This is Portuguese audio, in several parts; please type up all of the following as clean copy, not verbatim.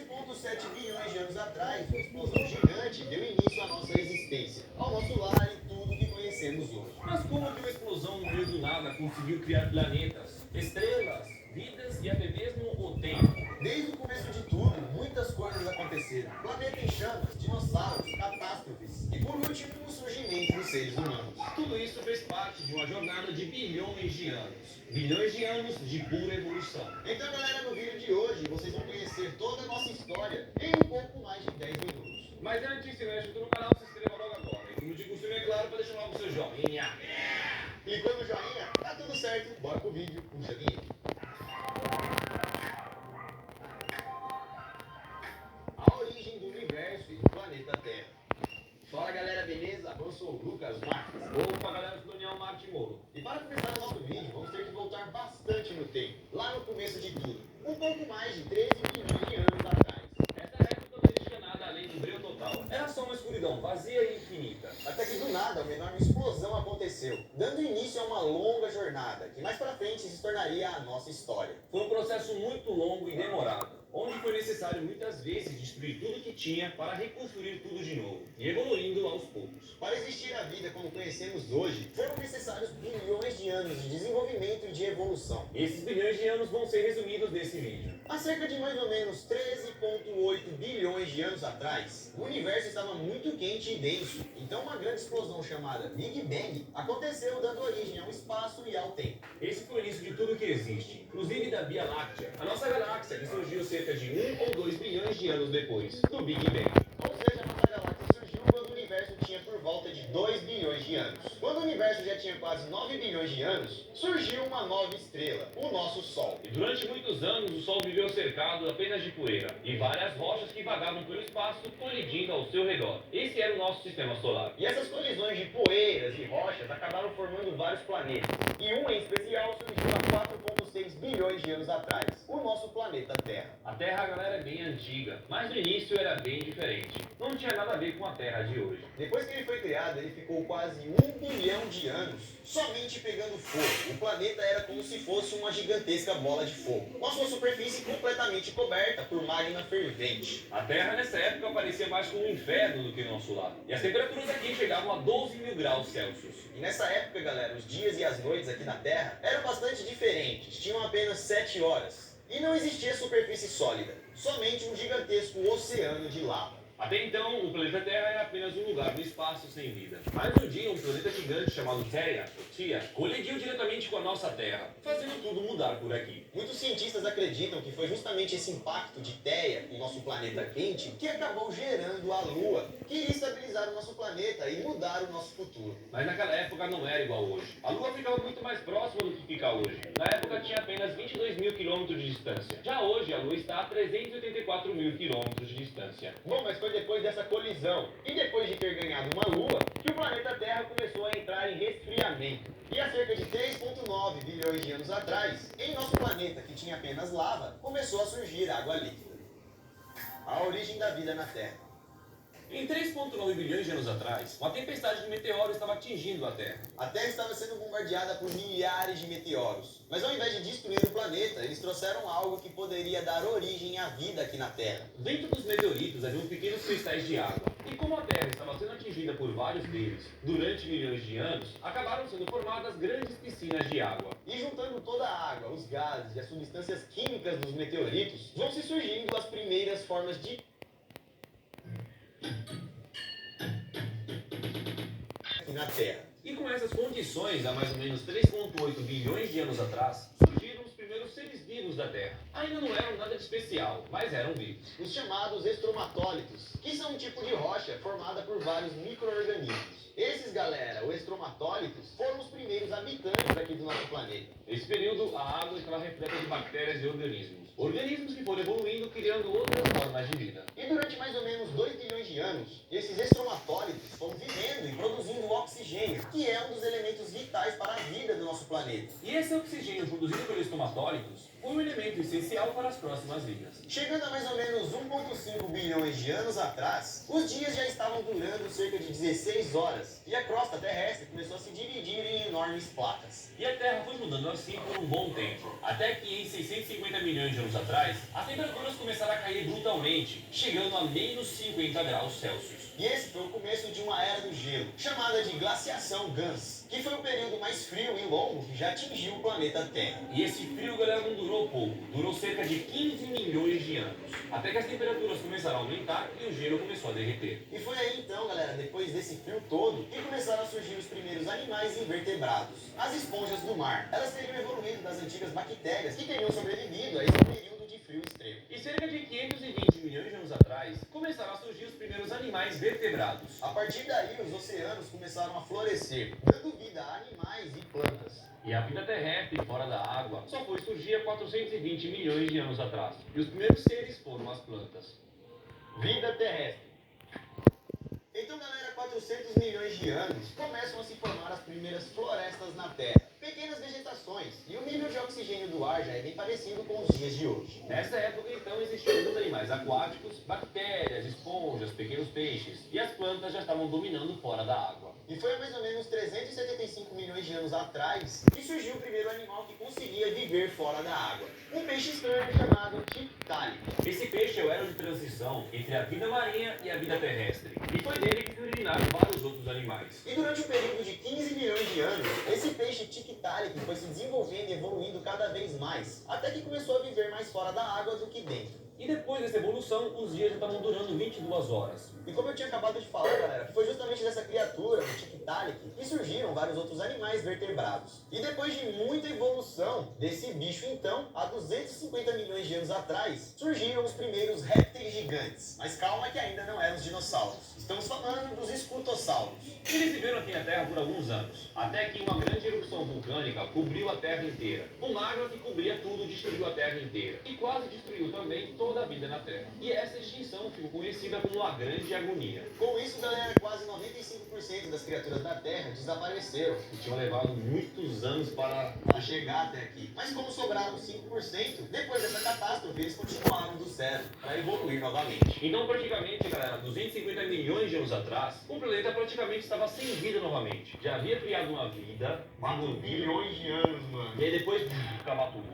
13,7 bilhões de anos atrás, uma explosão gigante deu início à nossa existência, ao nosso lar e tudo que conhecemos hoje. Mas como que uma explosão no meio do nada conseguiu criar planetas, estrelas, vidas e até mesmo o tempo? Desde o começo de tudo, muitas coisas aconteceram. Planeta em chamas, dinossauros, catástrofes e por último o surgimento dos seres humanos. Tudo isso fez parte de uma jornada de bilhões de anos. Bilhões de anos de pura evolução. Então galera, no vídeo de hoje vocês vão conhecer toda a nossa história em um pouco mais de 10 minutos. Mas antes, se não é inscrito no canal, se inscreva logo agora. E como de costume, é claro, para deixar logo o seu joinha. Clicou no joinha? Tá tudo certo, bora pro vídeo, puxa a vinheta. A origem do universo e do planeta Terra. Fala galera, beleza? Eu sou o Lucas Marques. Opa, galera do Daniel Marte Moro. E para começar o nosso vídeo, vamos ter que voltar bastante no tempo. Lá no começo de tudo, um pouco mais de 13 bilhões de anos atrás. Essa época não existia nada além do breu total. Era só uma escuridão vazia e infinita. Até que do nada, uma enorme explosão aconteceu, dando início a uma longa jornada, que mais pra frente se tornaria a nossa história. Foi um processo muito longo e demorado, onde foi necessário muitas vezes destruir tudo que tinha para reconstruir tudo de novo, e evoluindo aos poucos. Para existir a vida como conhecemos hoje, foram necessários bilhões de anos de desenvolvimento e de evolução. Esses bilhões de anos vão ser resumidos nesse vídeo. Há cerca de mais ou menos 13,8 bilhões de anos atrás, o universo estava muito quente e denso, então uma grande explosão chamada Big Bang aconteceu, dando origem ao espaço e ao tempo. Esse foi o início de tudo que existe, inclusive da Via Láctea, a nossa galáxia que surgiu cerca de 1 ou 2 bilhões de anos depois do Big Bang. Ou seja, a nossa galáxia surgiu quando o universo tinha por volta de 2 bilhões de anos. Quando o universo já tinha quase 9 bilhões de anos, surgiu uma nova estrela, o nosso Sol. E durante muitos anos o Sol viveu cercado apenas de poeira e várias rochas que vagavam pelo espaço colidindo ao seu redor. Esse era o nosso sistema solar. E essas colisões de poeiras e rochas acabaram formando vários planetas. E um em especial surgiu há 4,6 bilhões de anos atrás, o nosso planeta Terra. A Terra, galera, é bem antiga, mas no início era bem diferente. Não tinha nada a ver com a Terra de hoje. Depois que ele foi criado, ele ficou quase 1 bilhão de anos somente pegando fogo. O planeta era como se fosse uma gigantesca bola de fogo, com a sua superfície completamente coberta por magma fervente. A Terra nessa época parecia mais como um inferno do que nosso lar. E as temperaturas aqui chegavam a 12 mil graus Celsius. E nessa época, galera, os dias e as noites aqui na Terra eram bastante diferentes. Tinham apenas 7 horas. E não existia superfície sólida, somente um gigantesco oceano de lava. Até então, o planeta Terra era apenas um lugar no espaço sem vida. Mas um dia, um planeta gigante chamado Theia colidiu diretamente com a nossa Terra, fazendo tudo mudar por aqui. Muitos cientistas acreditam que foi justamente esse impacto de Theia, o nosso planeta quente, que acabou gerando a Lua, que iria estabilizar o nosso planeta e mudar o nosso futuro. Mas naquela época não era igual hoje. A Lua ficava muito mais próxima do que fica hoje. Na época tinha apenas 22 mil quilômetros de distância. Já hoje, a Lua está a 384 mil quilômetros de distância. Bom, mas foi depois dessa colisão e depois de ter ganhado uma Lua que o planeta Terra começou a entrar em resfriamento. E há cerca de 3,9 bilhões de anos atrás, em nosso planeta que tinha apenas lava, começou a surgir água líquida. A origem da vida na Terra. Em 3,9 bilhões de anos atrás, uma tempestade de meteoros estava atingindo a Terra. A Terra estava sendo bombardeada por milhares de meteoros. Mas ao invés de destruir o planeta, eles trouxeram algo que poderia dar origem à vida aqui na Terra. Dentro dos meteoritos haviam pequenos cristais de água. E como a Terra estava sendo atingida por vários deles durante milhões de anos, acabaram sendo formadas grandes piscinas de água. E juntando toda a água, os gases e as substâncias químicas dos meteoritos, vão se surgindo as primeiras formas de na Terra. E com essas condições, há mais ou menos 3,8 bilhões de anos atrás, surgiram os primeiros seres vivos da Terra. Ainda não eram nada de especial, mas eram vivos. Os chamados estromatólitos, que são um tipo de rocha formada por vários micro-organismos. Esses, galera, os estromatólitos, foram os primeiros habitantes aqui do nosso planeta. Nesse período, a água estava repleta de bactérias e organismos. Organismos que foram evoluindo, criando outras formas de vida. E durante mais ou menos 2 bilhões de anos, esses estromatólitos foram vivendo e produzindo oxigênio, que é um dos elementos vitais para a vida do nosso planeta. E esse oxigênio produzido pelo estomatólitos metabólicos foi um elemento essencial para as próximas vidas. Chegando a mais ou menos 1,5 bilhões de anos atrás, os dias já estavam durando cerca de 16 horas e a crosta terrestre começou a se dividir em enormes placas. E a Terra foi mudando assim por um bom tempo, até que em 650 milhões de anos atrás, as temperaturas começaram a cair brutalmente, chegando a menos 50 graus Celsius. E esse foi o começo de uma era do gelo, chamada de glaciação Gans, que foi o período mais frio e longo que já atingiu o planeta Terra. E esse frio, galera, não durou pouco, durou cerca de 15 milhões de anos, até que as temperaturas começaram a aumentar e o gelo começou a derreter. E foi aí então, galera, depois desse frio todo, que começaram a surgir os primeiros animais invertebrados, as esponjas do mar. Elas teriam evoluído das antigas bactérias que teriam sobrevivido a esse período de frio extremo. E cerca de 520 milhões de anos atrás, começaram a surgir os primeiros animais vertebrados. A partir daí, os oceanos começaram a florescer, dando vida a animais e plantas. E a vida terrestre fora da água só foi surgir há 420 milhões de anos atrás. E os primeiros seres foram as plantas. Vida terrestre. Então, galera, 400 milhões de anos começam a se formar as primeiras florestas na Terra. Pequenas vegetações, e o nível de oxigênio do ar já é bem parecido com os dias de hoje. Nessa época, então, existiam alguns animais aquáticos, bactérias, esponjas, pequenos peixes, e as plantas já estavam dominando fora da água. E foi há mais ou menos 375 milhões de anos atrás que surgiu o primeiro animal que conseguia viver fora da água. Um peixe estranho chamado Tiktaalik. Esse peixe é o elo de transição entre a vida marinha e a vida terrestre. E foi dele que se originaram vários outros animais. E durante um período de 15 milhões de anos, esse peixe Tiktaalik foi se desenvolvendo e evoluindo cada vez mais, até que começou a viver mais fora da água do que dentro. E depois dessa evolução, os dias já estavam durando 22 horas. E como eu tinha acabado de falar, galera, foi justamente dessa criatura, do Tiktaalik, que surgiram vários outros animais vertebrados. E depois de muita evolução desse bicho, então, há 250 milhões de anos atrás, surgiram os primeiros répteis gigantes. Mas calma que ainda não eram os dinossauros. Estamos falando dos escutossauros. Eles viveram aqui na Terra por alguns anos, até que uma grande erupção vulcânica cobriu a Terra inteira. O magma que cobria tudo destruiu a Terra inteira e quase destruiu também toda a vida na Terra. E essa extinção ficou conhecida como a Grande Agonia. Com isso, galera, quase 95% das criaturas da Terra desapareceram E tinham levado muitos anos para chegar até aqui. Mas como sobraram 5%, depois dessa catástrofe, eles continuaram do zero para evoluir novamente. Então, praticamente, galera, 250 milhões de anos atrás, o planeta praticamente estava sem vida novamente. Já havia criado uma vida, 4 bilhões de anos, mano. e aí depois acaba tudo.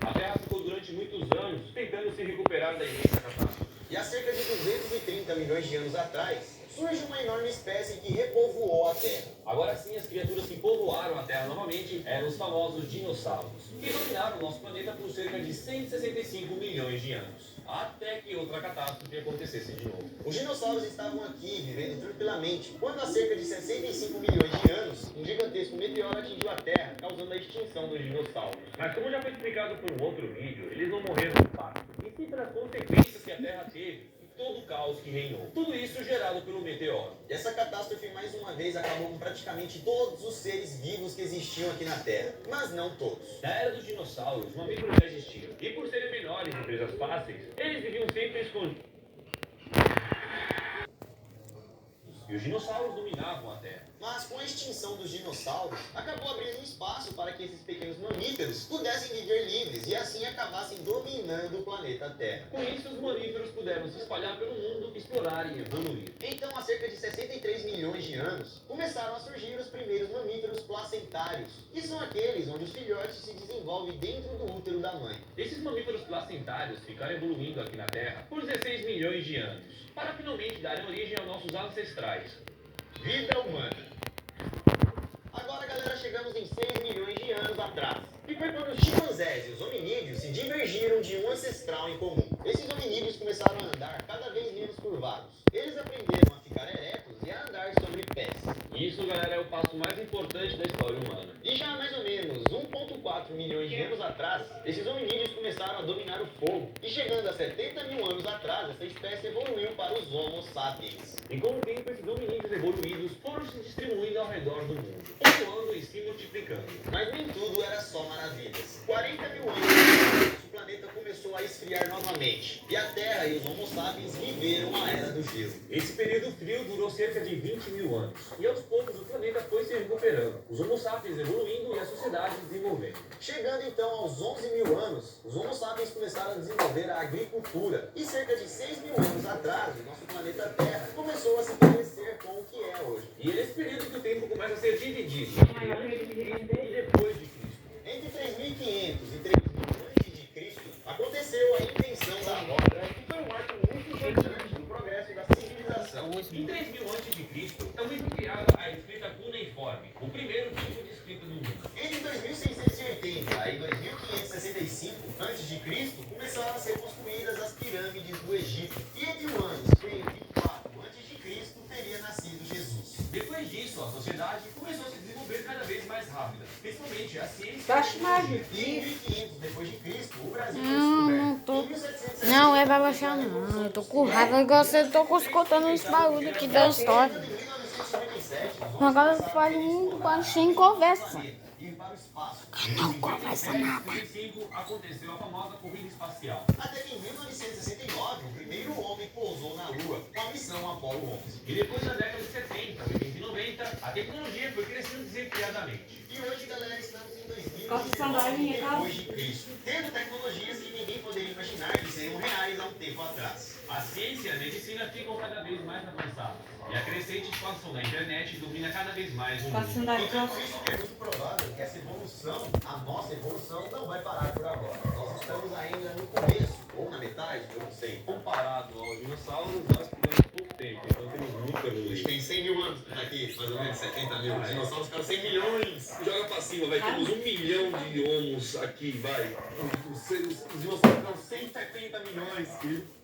A Terra ficou durante muitos anos tentando se recuperar da imensa catástrofe. E há cerca de 230 milhões de anos atrás, surge uma enorme espécie que repovoou a Terra. Agora sim, as criaturas que povoaram a Terra novamente eram os famosos dinossauros, que dominaram o nosso planeta por cerca de 165 milhões de anos, até que outra catástrofe acontecesse de novo. Os dinossauros estavam aqui, vivendo tranquilamente, quando há cerca de 65 milhões de anos, um gigantesco meteoro atingiu a Terra, causando a extinção dos dinossauros. Mas como já foi explicado por um outro vídeo, eles não morreram no impacto, e sim pelas consequências que a Terra teve e todo o caos que reinou. Tudo isso gerado pelo meteoro. E essa catástrofe, mais uma vez, acabou com praticamente todos os seres vivos que existiam aqui na Terra. Mas não todos. Na era dos dinossauros, mamíferos já existiam. E por serem menores e presas fáceis, eles viviam sempre escondidos. E os dinossauros dominavam a Terra. Mas com a extinção dos dinossauros, acabou abrindo um espaço para que esses pequenos mamíferos pudessem viver livres e assim acabassem dominando o planeta Terra. Com isso, os mamíferos puderam se espalhar pelo mundo, explorar e evoluir. Então, há cerca de 63 milhões de anos, começaram a surgir os primeiros mamíferos placentários, que são aqueles onde os filhotes se desenvolvem dentro do útero da mãe. Esses mamíferos placentários ficaram evoluindo aqui na Terra por 16 milhões de anos, para finalmente darem origem aos nossos ancestrais. Vida humana. Agora, galera, chegamos em 6 milhões de anos atrás. E foi quando os chimpanzés e os hominídeos se divergiram de um ancestral em comum. Esses hominídeos começaram a andar cada vez menos curvados. Eles aprenderam a ficar eretos e a andar sobre pés. Isso, galera, é o passo mais importante da história humana. E já há mais ou menos 1,4 milhões de anos atrás, esses hominídeos começaram a dominar o fogo. E chegando a 70 mil anos atrás, essa espécie evoluiu para os Homo sapiens. E com o tempo, esses hominídeos evoluídos foram se distribuindo ao redor do mundo, povoando e se multiplicando. Mas nem tudo era só maravilhas. 40 mil anos atrás, o planeta começou a esfriar. esfriar novamente, e a Terra e os Homo sapiens viveram a Era do Gelo. Esse período frio durou cerca de 20 mil anos, e aos poucos o planeta foi se recuperando, os Homo sapiens evoluindo e a sociedade desenvolvendo. Chegando então aos 11 mil anos, os Homo sapiens começaram a desenvolver a agricultura, e cerca de 6 mil anos atrás, o nosso planeta Terra começou a se parecer com o que é hoje. E é nesse período que o tempo começa a ser dividido antes de Cristo e depois de Cristo. Entre 3.500 e 3.000 a.C., aconteceu a invenção da roda, que foi um marco muito importante no progresso da civilização. Em 3000 a.C., também foi criada a escrita cuneiforme, o primeiro tipo de escrita do mundo. Entre 2680 e 2565 a.C., começaram a ser construídas as pirâmides do Egito. E entre o ano 24 a.C., teria nascido Jesus. Depois disso, a sociedade começou a se desenvolver cada vez mais rápida, principalmente a ciência. E em 1500 depois de Cristo, o Brasil foi Não descoberto. tô. Em 1760, Não, é pra baixar não. Eu tô com raiva igual você tô escutando esse barulho aqui da história. em 1957, os homens Agora começaram a faz explorar muito baixinho conversa. e ir para o espaço. Não conversa nada. Em 2005 aconteceu a famosa corrida espacial. Até que em 1969, o primeiro homem pousou na Lua com a missão Apollo 11. E depois da década de 70, 80 e 90, a tecnologia foi crescendo desenfreadamente. E hoje, galera, estamos em Corta sandália, 2019 cara. depois de Cristo, tendo tecnologias que ninguém poderia imaginar que seriam reais há um tempo atrás. A ciência e a medicina ficam cada vez mais avançadas. E a crescente expansão da internet domina cada vez mais o Corta mundo. sandália, Então, calça. por isso que é muito provável que essa evolução, a nossa evolução, não vai parar por agora. Nós estamos ainda no começo, ou na metade, eu não sei. Comparado aos dinossauros, nós pulamos pouco tempo, então temos muito a A gente evoluir. tem 100 mil anos aqui, mais ou menos 70 mil. Os dinossauros ficaram 100 milhões. Joga pra cima, vai. Temos 1 milhão de homos aqui, vai. Os dinossauros ficaram 170 milhões, filho.